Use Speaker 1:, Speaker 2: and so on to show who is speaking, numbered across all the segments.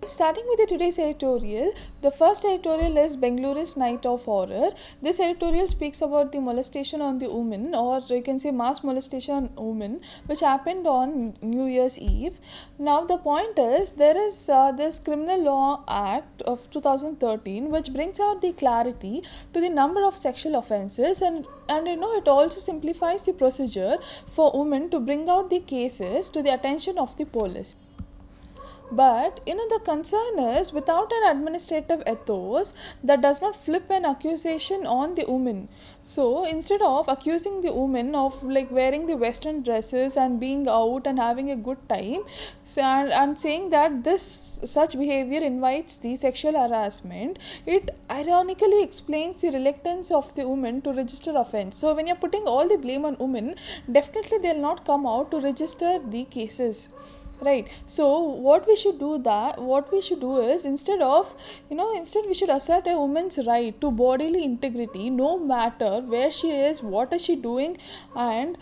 Speaker 1: Starting with today's editorial, the first editorial is Bengaluru's Night of Horror. This editorial speaks about the molestation on the women, or you can say mass molestation on women, which happened on New Year's Eve. Now, the point is there is this Criminal Law Act of 2013, which brings out the clarity to the number of sexual offences, and it also simplifies the procedure for women to bring out the cases to the attention of the police. But the concern is without an administrative ethos that does not flip an accusation on the woman. So instead of accusing the woman of like wearing the western dresses and being out and having a good time, and saying that this such behavior invites the sexual harassment, it ironically explains the reluctance of the woman to register offense. So when you're putting all the blame on women, definitely they'll not come out to register the cases. Right. So what we should do is instead we should assert a woman's right to bodily integrity, no matter where she is, what is she doing, and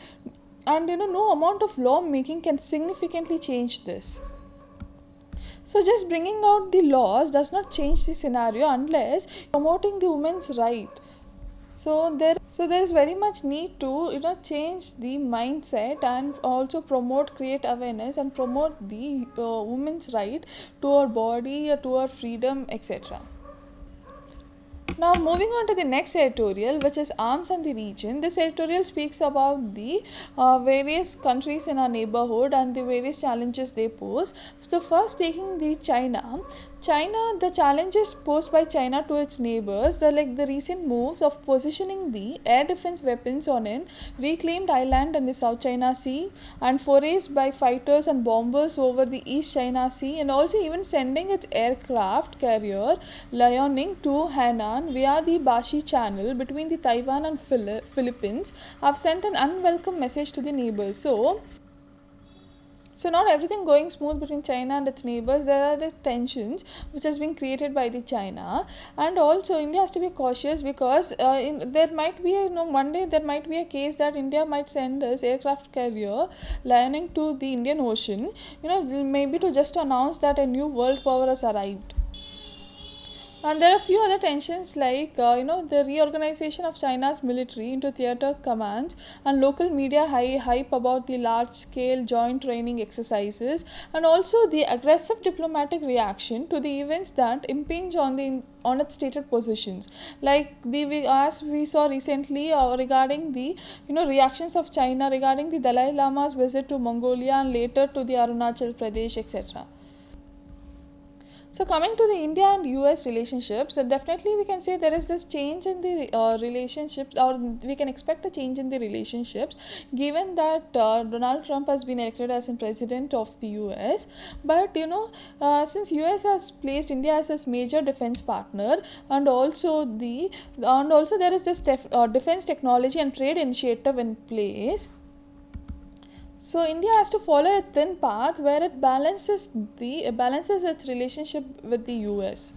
Speaker 1: no amount of law making can significantly change this. So just bringing out the laws does not change the scenario unless promoting the woman's right. So there is very much need to change the mindset and also create awareness and promote the women's right to her body, to her freedom, etc. Now moving on to the next editorial, which is Arms and the Region. This editorial speaks about the various countries in our neighborhood and the various challenges they pose. So first taking the China, the challenges posed by China to its neighbors, the recent moves of positioning the air defense weapons on an reclaimed island in the South China Sea, and forays by fighters and bombers over the East China Sea, and also even sending its aircraft carrier Liaoning to Hainan via the Bashi Channel between the Taiwan and Philippines, have sent an unwelcome message to the neighbors. So not everything going smooth between China and its neighbors. There are the tensions which has been created by the China, and also India has to be cautious because there might be one day there might be a case that India might send its aircraft carrier Liaoning to the Indian Ocean, maybe to just announce that a new world power has arrived. And there are a few other tensions like the reorganization of China's military into theater commands, and local media hype about the large-scale joint training exercises, and also the aggressive diplomatic reaction to the events that impinge on its stated positions, like as we saw recently regarding the reactions of China regarding the Dalai Lama's visit to Mongolia and later to the Arunachal Pradesh, etc. So coming to the India and US relationships, definitely we can say there is this change in the relationships, or we can expect a change in the relationships, given that Donald Trump has been elected as a president of the US. But since US has placed India as its major defense partner, and also there is this defense technology and trade initiative in place. So India has to follow a thin path where it balances its relationship with the US.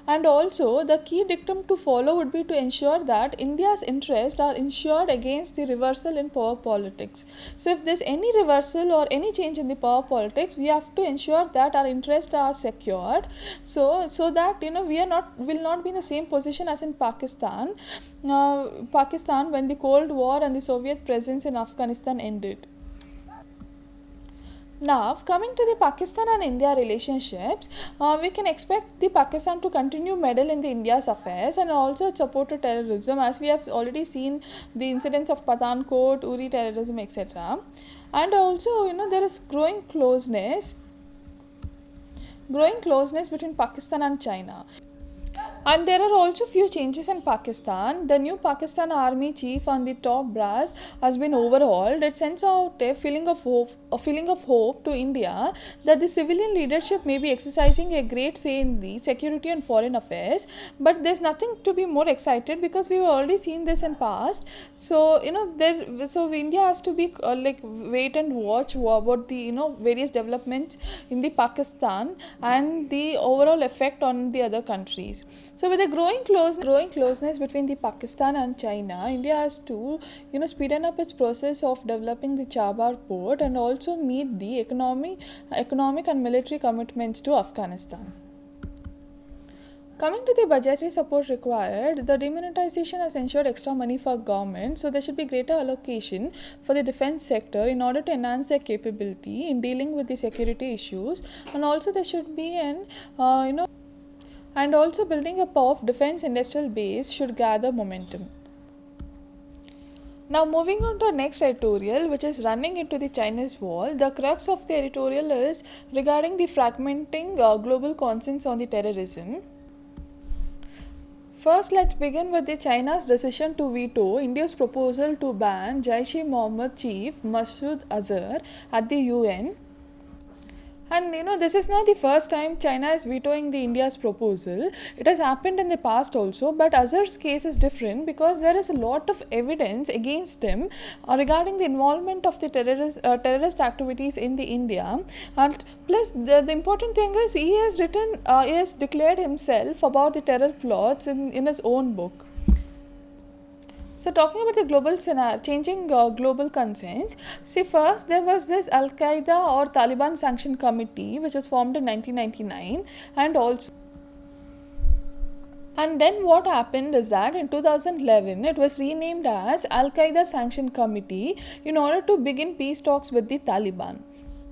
Speaker 1: And also the key dictum to follow would be to ensure that India's interests are ensured against the reversal in power politics. So if there's any reversal or any change in the power politics, we have to ensure that our interests are secured, so that will not be in the same position as in Pakistan when the Cold War and the Soviet presence in Afghanistan ended. Now, coming to the Pakistan and India relationships, we can expect the Pakistan to continue meddle in the India's affairs and also support to terrorism, as we have already seen the incidents of Pathankot, Uri terrorism, etc. And also, there is growing closeness between Pakistan and China. And there are also few changes in Pakistan. The new Pakistan Army chief on the top brass has been overhauled. It sends out a feeling of hope to India that the civilian leadership may be exercising a great say in the security and foreign affairs. But there's nothing to be more excited because we've already seen this in past. So India has to be wait and watch about the various developments in the Pakistan and the overall effect on the other countries. So with the growing closeness between the Pakistan and China, India has to speeden up its process of developing the Chabahar port and also meet the economic and military commitments to Afghanistan. Coming to the budgetary support required, the demonetization has ensured extra money for government, so there should be greater allocation for the defense sector in order to enhance their capability in dealing with the security issues, and also there should be and also building up of defense industrial base should gather momentum. Now moving on to our next editorial, which is running into the Chinese wall. The crux of the editorial is regarding the fragmenting global consensus on the terrorism. First, let's begin with the China's decision to veto India's proposal to ban Jaish-e-Mohammed chief Masood Azhar at the UN. And this is not the first time China is vetoing the India's proposal. It has happened in the past also, but Azhar's case is different because there is a lot of evidence against him regarding the involvement of the terrorist activities in the India. And plus, the important thing is he has declared himself about the terror plots in his own book. So talking about the global scenario, changing global concerns. See, first there was this Al Qaeda or Taliban Sanction Committee, which was formed in 1999, and then what happened is that in 2011 it was renamed as Al Qaeda Sanction Committee in order to begin peace talks with the Taliban.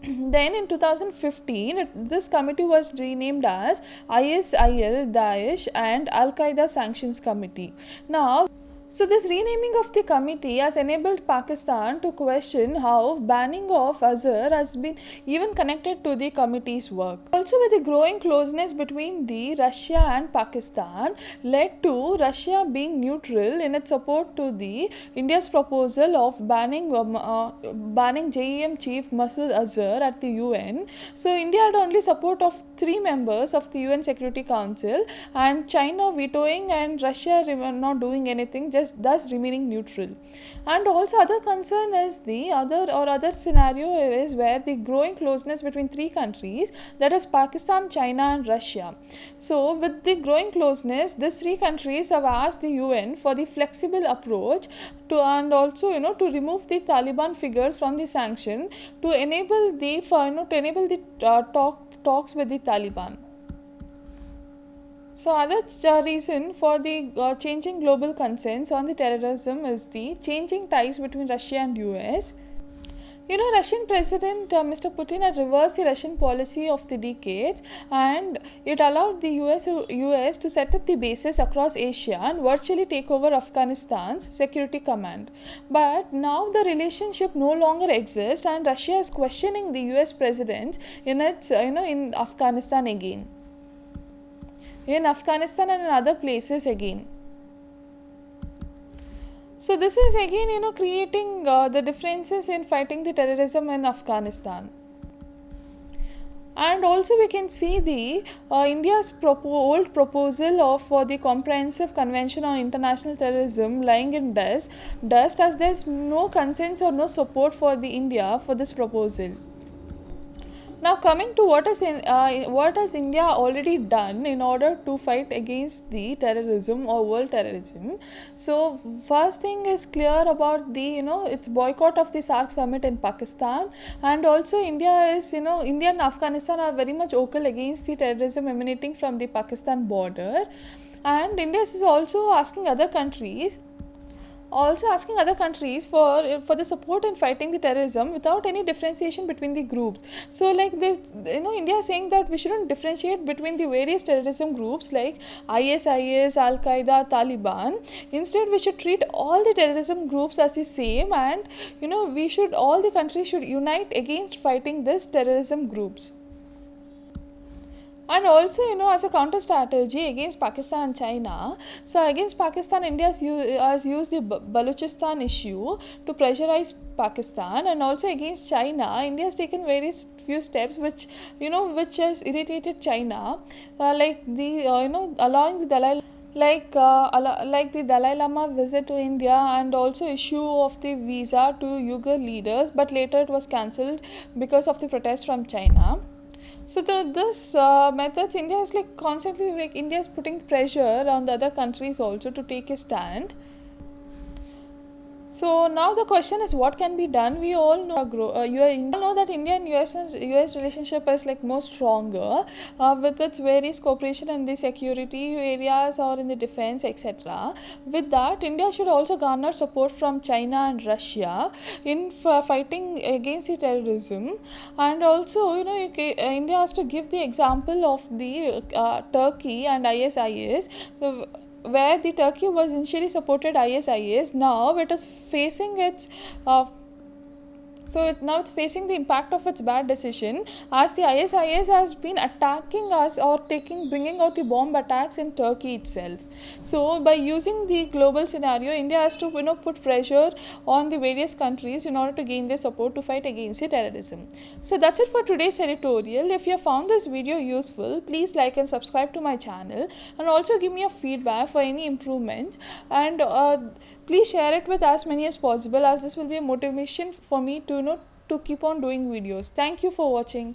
Speaker 1: Then in 2015, this committee was renamed as ISIL, Daesh and Al Qaeda Sanctions Committee. Now, so this renaming of the committee has enabled Pakistan to question how banning of Azhar has been even connected to the committee's work. Also, with the growing closeness between the Russia and Pakistan led to Russia being neutral in its support to the India's proposal of banning JEM chief Masood Azhar at the UN. So India had only support of 3 members of the UN Security Council, and China vetoing and Russia not doing anything, thus remaining neutral. And also other concern is the other scenario is where the growing closeness between 3 countries, that is Pakistan, China and Russia. So with the growing closeness, these 3 countries have asked the UN for the flexible approach to, and also to remove the Taliban figures from the sanction to enable the talks with the Taliban. So other reason for the changing global concerns on the terrorism is the changing ties between Russia and US. Russian President Mr. Putin had reversed the Russian policy of the decades, and it allowed the US to set up the bases across Asia and virtually take over Afghanistan's security command. But now the relationship no longer exists, and Russia is questioning the US presence in its in Afghanistan again. In Afghanistan and in other places again. So this is again creating the differences in fighting the terrorism in Afghanistan. And also we can see the India's old proposal for the comprehensive convention on international terrorism lying in dust as there is no consent or no support for the India for this proposal. Now coming to what has India already done in order to fight against the terrorism or world terrorism. So first thing is clear about the its boycott of the SAARC summit in Pakistan, and also India and Afghanistan are very much vocal against the terrorism emanating from the Pakistan border, and India is also asking other countries for the support in fighting the terrorism without any differentiation between the groups. So like this, India is saying that we shouldn't differentiate between the various terrorism groups like ISIS, Al Qaeda, Taliban. Instead, we should treat all the terrorism groups as the same, and all the countries should unite against fighting these terrorism groups. And also, as a counter strategy against Pakistan and China, so against Pakistan, India has used the Balochistan issue to pressurize Pakistan, and also against China, India has taken few steps which has irritated China, like the allowing the Dalai like the Dalai Lama visit to India, and also issue of the visa to Uyghur leaders, but later it was cancelled because of the protests from China. So through this methods, India is like constantly like India is putting pressure on the other countries also to take a stand. So now the question is, what can be done? We all know, you all know that India and US relationship is like more stronger with its various cooperation in the security areas or in the defense, etc. With that, India should also garner support from China and Russia in fighting against the terrorism, and also India has to give the example of the Turkey and ISIS. So, where the Turkey was initially supported ISIS, now it is facing its uh, now it's facing the impact of its bad decision, as the ISIS has been attacking us or bringing out the bomb attacks in Turkey itself. So by using the global scenario, India has to put pressure on the various countries in order to gain their support to fight against the terrorism. So that's it for today's editorial. If you have found this video useful, please like and subscribe to my channel, and also give me a feedback for any improvements, and please share it with as many as possible, as this will be a motivation for me to to keep on doing videos. Thank you for watching.